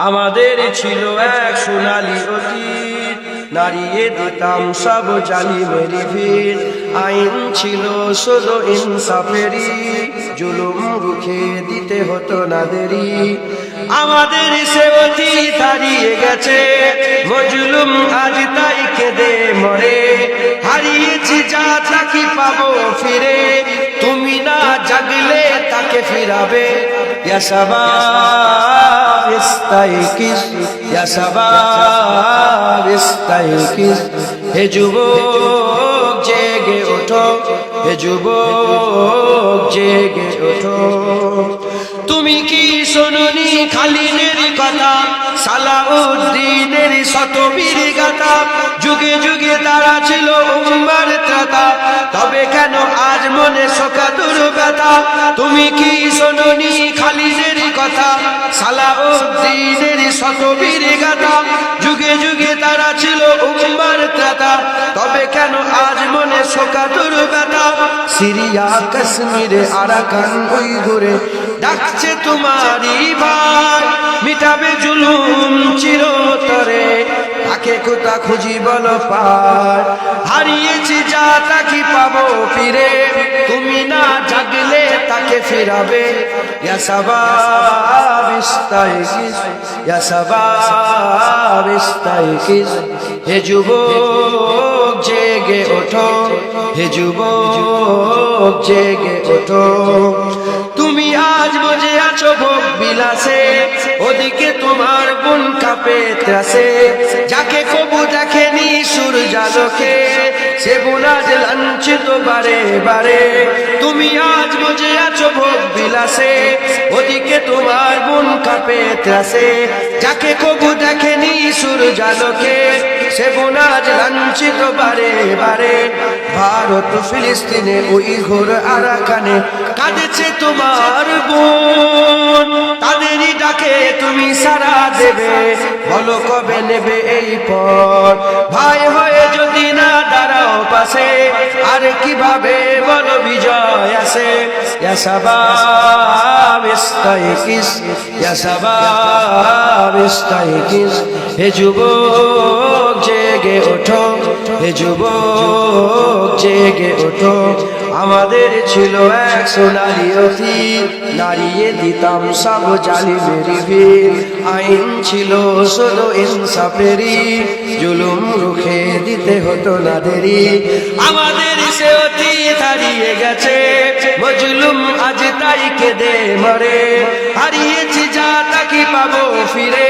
আমাদের ছিল এক সোনালী অতীত, নারিয়ে দিতাম সব জালিমের ভিড়। আইন ছিল শুধু ইনসাফেরই, জুলুম রুখে দিতে হতো না দেরি। আমাদের সে অতীত হারিয়ে গেছে, মজলুম আজ তাই কেঁদে মরে। হারিয়েছি যা তাকে পাবো ফিরে, তুমি না জাগলে তাকে ফিরাবে। ইয়া শাবাব ইস্তাইকিস, ইয়া শাবাব ইস্তাইকিস, হে যুবক জেগে ওঠো, হে যুবক জেগে ওঠো। তুমি কি শোনোনি খালিদের কথা, সালাউদ্দিনের শতবীর গাথা? যুগে যুগে তারা ছিল উম্মার ত্রাতা, তবে কেন আজ মনে শোকাতুর ব্যথা? তুমি কি শোনোনি খালিদের কথা, সালাউদ্দিনের শতবীর গাথা? যুগে যুগে তারা ছিল উম্মার ত্রাতা, তবে কেন আজ মনে শোকাতুর ব্যথা? সিরিয়া কাশ্মীরে আরাকান উইঘুরে ডাকছে তোমারই ভাই, মিটাবে জুলুম চিরতরে, তাকে কোথা খুঁজি বলো পার। হারিয়েছি যা তাকে পাবো ফিরে, তুমি না জাগলে তাকে ফিরাবে। ইয়া শাবাব ইস্তাইকিস, ইয়া শাবাব ইস্তাইকিস, হে যুবক জেগে ওঠো, হে যুবক জেগে ওঠো। তুমি আজ বুঝে আছো ভোগ বিলাসে, ওদিকে তোমার বোন কাঁপে ত্রাসে। যাকে কবু দেখেনি সূর্যালোকে, সে বোন আজ লাঞ্ছিত বারে বারে। তুমি আজ বুঝে আছো ভোগ বিলাসে, ওদিকে তোমার বোন কাঁপে ত্রাসে। যাকে কবু দেখেনি সূর্যালোকে, সে বোন আজ লাঞ্ছিত বারে বারে। ভারত ফিলিস্তিনে উইঘুর আরাকানে কাঁদেছে তোমার বোন, তাদেরই ডাকে তুমি সাড়া দেবে, বলো কবে নেবে এই পথ? ভাই হয়ে যদি না দাঁড়াও পাশে, আর কিভাবে বলো বিজয় আসে? ইয়া শাবাব ইস্তাইকিস, ইয়া শাবাব ইস্তাইকিস, হে যুবক জেগে ওঠো, হে যুবক জেগে ওঠো। আমাদের ছিল এক সোনালী অতীত, নারিয়ে দিতাম সব জালিমের ভিড়। আইন ছিল শুধু ইনসাফেরই, জুলুম রুখে দিতে হতো না দেরি। আমাদের সে অতীত হারিয়ে গেছে, মজলুম আজ তাই কেঁদে মরে। হারিয়েছি যা তাকে পাবো ফিরে,